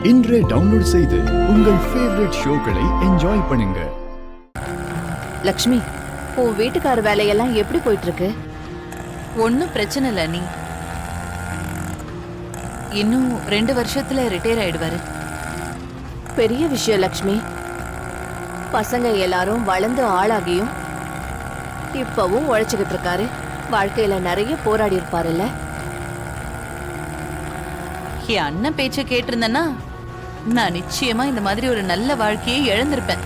இன்றே டவுன்லோட் செய்து உங்கள் ஃபேவரட் ஷோக்களை என்ஜாய் பண்ணுங்க. லக்ஷ்மி, உன் வீட்டுக்கார வேலையெல்லாம் எப்படி போயிட்டு இருக்கு? ஒன்னும் பிரச்சனை இல்ல. நீ இன்னும் 2 வருஷத்துல ரிட்டையர் ஆயிடுவாரு. பெரிய விஷயம் லக்ஷ்மி. பசங்க எல்லாரும் வளர்ந்து ஆளாகியும் இப்பவும் உழைச்சுக்கிட்டு இருக்காரு. வாழ்க்கையில நிறைய போராடி இருப்பாருல்ல. என் அண்ணன் பேச்ச கேட்டிருந்தேன்னா நான் நிச்சயமா இந்த மாதிரி ஒரு நல்ல வாழ்க்கையை இழந்திருப்பேன்.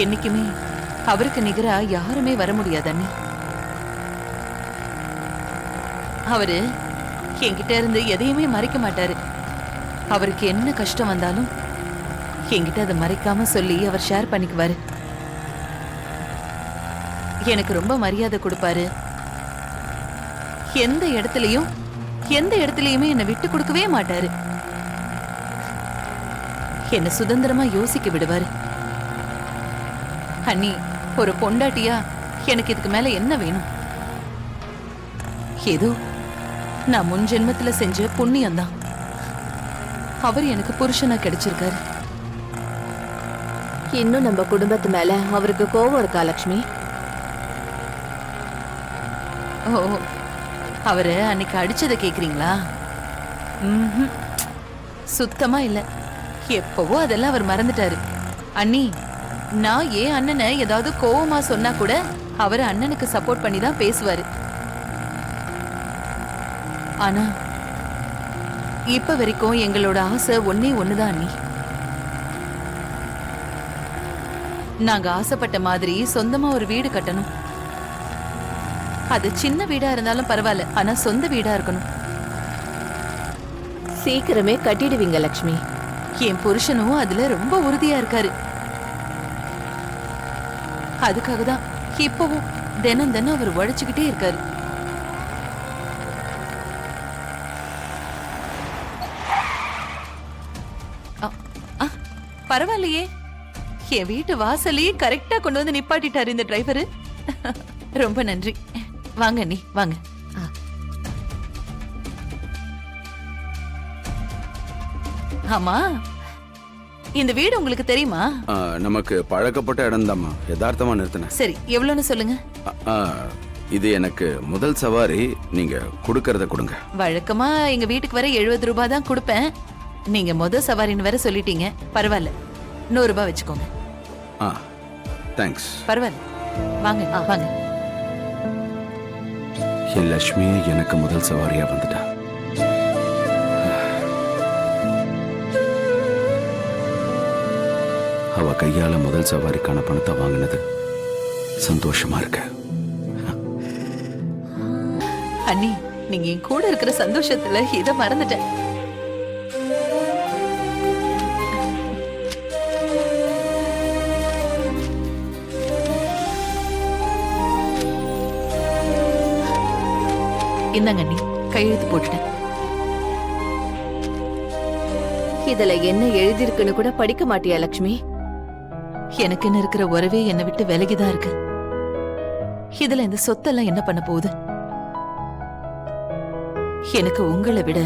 என்னைக்குமே அவருக்கு நிகரா யாருமே வர முடியாது அண்ணி. அவரு என்கிட்ட இருந்து எதையுமே மறைக்க மாட்டாரு. அவருக்கு என்ன கஷ்டம் வந்தாலும் என்கிட்ட அதை மறைக்காம சொல்லி அவர் ஷேர் பண்ணிக்குவாரு. எனக்கு ரொம்ப மரியாதை கொடுப்பாரு. எந்த இடத்துலயுமே என்னை விட்டு கொடுக்கவே மாட்டாரு. என்ன சுதந்திரமா யோசிக்க விடுவாரு. அண்ணி, ஒரு பொண்டாட்டியா எனக்கு இதுக்கு மேல என்ன வேணும்? ஏதோ நான் முன் ஜென்மத்துல செஞ்ச புண்ணியம்தான் அவர் எனக்கு புருஷனா கிடைச்சிருக்காரு. இன்னும் நம்ம குடும்பத்து மேல அவருக்கு கோபம் இருக்கா லக்ஷ்மி? ஓ, அவரு அன்னைக்கு அடிச்சதை கேக்குறீங்களா? சுத்தமா இல்ல. எப்பவோ அதெல்லாம் அவர் மறந்துட்டாரு. அண்ணி, நான் ஏன் அண்ணனை ஏதாவது கோவமா சொன்னா கூட அவர் அண்ணனுக்கு சப்போர்ட் பண்ணி தான் பேசுவாரு. ஆனா இப்ப வரைக்கும் எங்களோட ஆசை ஒன்னே ஒண்ணுதான் அண்ணி. நாங்க ஆசைப்பட்ட மாதிரி சொந்தமா ஒரு வீடு கட்டணும். அது சின்ன வீடா இருந்தாலும் பரவாயில்ல, ஆனா சொந்த வீடா இருக்கணும். சீக்கிரமே கட்டிடுவீங்க லக்ஷ்மி. என் புருஷனும் அதுல ரொம்ப உறுதியா இருக்காரு. அதுக்காக தான் இப்பவும் தினம் தினம் அவர் உழைச்சுக்கிட்டே இருக்காரு. பரவாயில்லையே, என் வீட்டு வாசலையே கரெக்டா கொண்டு வந்து நிப்பாட்டிட்டாரு இந்த டிரைவரு. ரொம்ப நன்றி. வாங்க நீ வாங்க. ஆமா, இந்த வீடு உங்களுக்கு தெரியுமா? நமக்கு பழக்கப்பட்ட இடம் தாம்மா, யதார்த்தமா நிறுத்தினேன். சரி, எவ்வளவுன்னு சொல்லுங்க. இது எனக்கு முதல் சவாரி. நீங்க கொடுக்கறத கொடுங்க. வழக்கமா எங்க வீட்டுக்கு வர 70 ரூபாய் தான் கொடுப்பேன். நீங்க முதல் சவாரின்னு வேற சொல்லிட்டீங்க. பரவாயில்ல, 100 ரூபாய் வச்சுக்கோங்க. தேங்க்ஸ். பரவாயில்ல, வாங்க வாங்க. என் லட்சுமியே எனக்கு முதல் சவாரியா வந்துட்டா. அவ கையால முதல் சவாரிக்கான பணத்தை வாங்கினது சந்தோஷமா இருக்க. அண்ணி, நீங்க என் கூட இருக்கிற சந்தோஷத்துல இத மறந்துட்டேன். இந்தாங்க அண்ணி, கையெழுத்து போட்டுட்டேன். இதுல என்ன எழுதிருக்குன்னு கூட படிக்க மாட்டியா லக்ஷ்மி? எனக்குன்னு இருக்கிற உறவே என்னை விட்டு விலகிதான் இருக்கு. இதுல இந்த சொத்தெல்லாம் என்ன பண்ண போகுது? எனக்கு உங்களை விட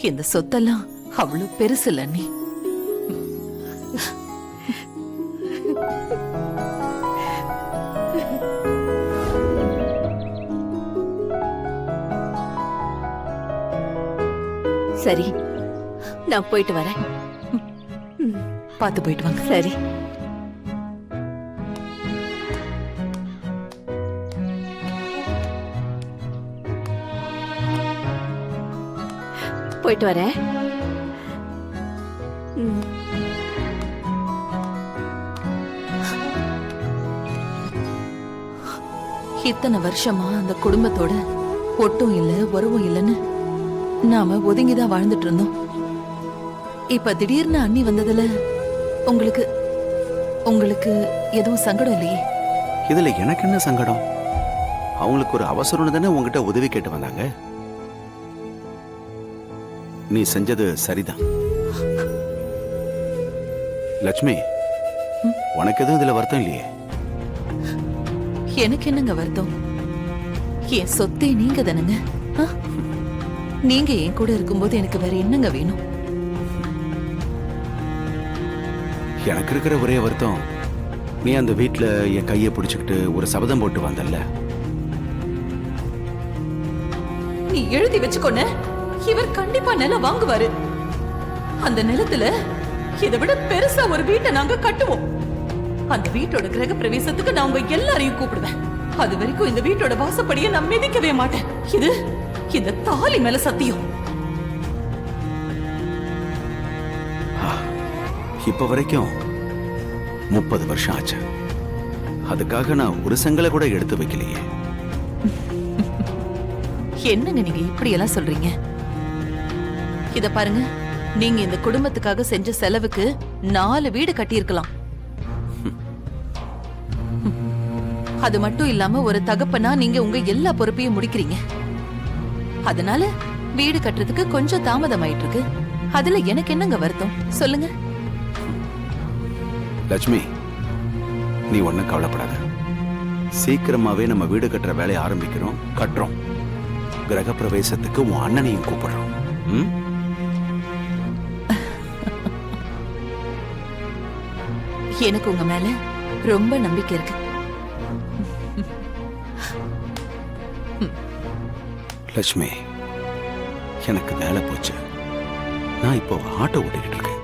இந்த சொத்தெல்லாம் அவ்வளவு பெருசு இல்ல அண்ணி. சரி, நான் போயிட்டு வரேன். பார்த்து போயிட்டு வாங்க. சரி. போயிட்டு வரேன். இத்தனை வருஷமா அந்த குடும்பத்தோட ஒட்டும் இல்ல உறவும் இல்லைன்னு நாம ஒதுங்கிதான் வாழ்ந்துட்டு இருந்தோம். இப்ப திடீர்னு அண்ணி வந்ததுல உங்களுக்கு உங்களுக்கு எதுவும் சங்கடம் இல்லையே? இதுல எனக்கு என்ன சங்கடம்? அவங்களுக்கு ஒரு அவசரம் தானே உங்ககிட்ட உதவி கேட்டு வந்தாங்க. நீ செஞ்சது சரிதான் லட்சுமி. உனக்கு எதுவும் இதுல வருத்தம் இல்லையே? எனக்கு என்னங்க வருத்தம்? என் சொத்தே நீங்க தானுங்க. நீங்க என் கூட இருக்கும்போது எனக்கு வேற என்னங்க வேணும்? எனக்கு இருக்கிற ஒரே வருத்தம், நீ அந்த வீட்ல என் கையை பிடிச்சுக்கிட்டு ஒரு சபதம் போட்டு வந்தல்ல. நீ எழுதி வச்சுக்கோன, இவர் கண்டிப்பா நிலம் வாங்குவாரு. அந்த நிலத்துல இதை விட பெருசா ஒரு வீட்டை நாங்க கட்டுவோம். அந்த வீட்டோட கிரக பிரவேசத்துக்கு நான் உங்க எல்லாரையும் கூப்பிடுவேன். அது வரைக்கும் இந்த வீட்டோட வாசப்படியை நான் மிதிக்கவே மாட்டேன். இது இந்த தாலி மேல சத்தியம். இப்ப வரைக்கும் 30 வருஷம் ஆச்சு. அதுக்காக நான் ஒரு செங்கலை கூட எடுத்து வைக்கலையே. என்னங்க நீங்க இப்படி எல்லாம் சொல்றீங்க? இத பாருங்க, நீங்க இந்த குடும்பத்துக்காக செஞ்ச செலவுக்கு 4 வீடு கட்டியிருக்கலாம். அது மட்டும் இல்லாம ஒரு தகப்பனா நீங்க உங்க எல்லா பொறுப்பையும் முடிக்கிறீங்க. அதனால வீடு கட்டுறதுக்கு கொஞ்சம் தாமதமாயிட்டு இருக்கு. அதுல எனக்கு என்னங்க வருத்தம் சொல்லுங்க? லட்சுமி, நீ ஒன்னும் கவலைப்படாத. சீக்கிரமாவே நம்ம வீடு கட்டுற வேலையை ஆரம்பிக்கிறோம், கட்டுறோம். கிரக பிரவேசத்துக்கு உன் அண்ணனையும் கூப்பிடுறோம். ம்? எனக்கு உங்க மேல ரொம்ப நம்பிக்கை இருக்கு. லட்சுமி, எனக்கு வேலை போச்சு. நான் இப்போ ஆட்டோ ஓட்டிக்கிட்டு இருக்கேன்.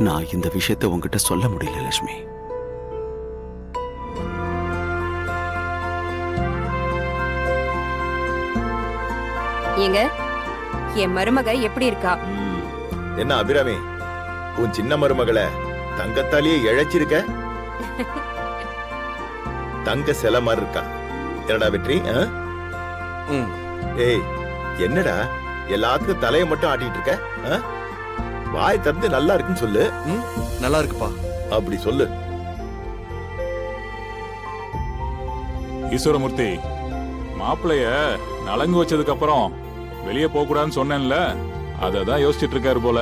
நான் இந்த விஷயத்தை உங்ககிட்ட சொல்ல முடியல லட்சுமி. ஏங்க, என் மருமக எப்படி இருக்கா? என்ன அபிராமி, உன் சின்ன மருமகளை தங்கத்தாலேயே இழைச்சிருக்க? தங்க சிலை மாதிரி இருக்கா. என்னடா வெற்றி? ஏய், என்னடா எல்லாத்துக்கும் தலையை மட்டும் ஆட்டிட்டு இருக்க? வாய் திறந்து நல்லா இருக்குன்னு சொல்லு. நல்லா இருக்குப்பா. அப்படி சொல்லு. ஈஸ்வரமூர்த்தி, மாப்பிளைய நலங்கு வச்சதுக்கு அப்புறம் வெளியே போக கூடாதுன்னு சொன்னேன்ல, அததான் யோசிச்சுட்டு இருக்காரு போல.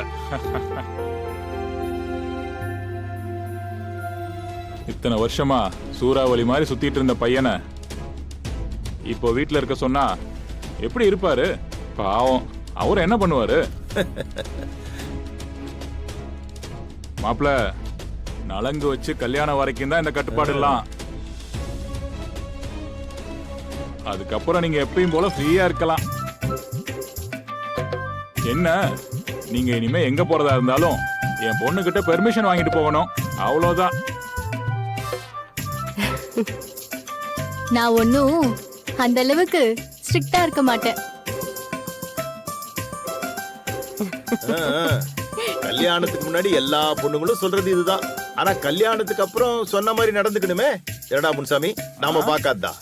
இத்தனை வருஷமா சூறாவளி மாதிரி சுத்திட்டு இருந்த பையனை இப்போ வீட்டுல இருக்க சொன்னா எப்படி இருப்பாரு? பாவம், அவரு என்ன பண்ணுவாரு? மாப்பிள, நலங்கு வச்சு கல்யாணம் வரைக்கும் தான் இந்த கட்டுப்பாடு எல்லாம். அதுக்கப்புறம் நீங்க எப்பயும் போல ஃப்ரீயா இருக்கலாம். என்ன, நீங்க இனிமே எங்க போறதா இருந்தாலும் என் பொண்ணு கிட்ட பெர்மிஷன் வாங்கிட்டு போகணும், அவ்வளவுதான். நான் ஒன்னும் அந்த அளவுக்கு ஸ்ட்ரிக்டா இருக்க மாட்டேன். கல்யாணத்துக்கு முன்னாடி எல்லா பொண்ணுங்களும் சொல்றது இதுதான். ஆனா கல்யாணத்துக்கு அப்புறம் சொன்ன மாதிரி நடந்துக்கணுமே. என்னடா முன்சாமி, நாம பாக்காதா?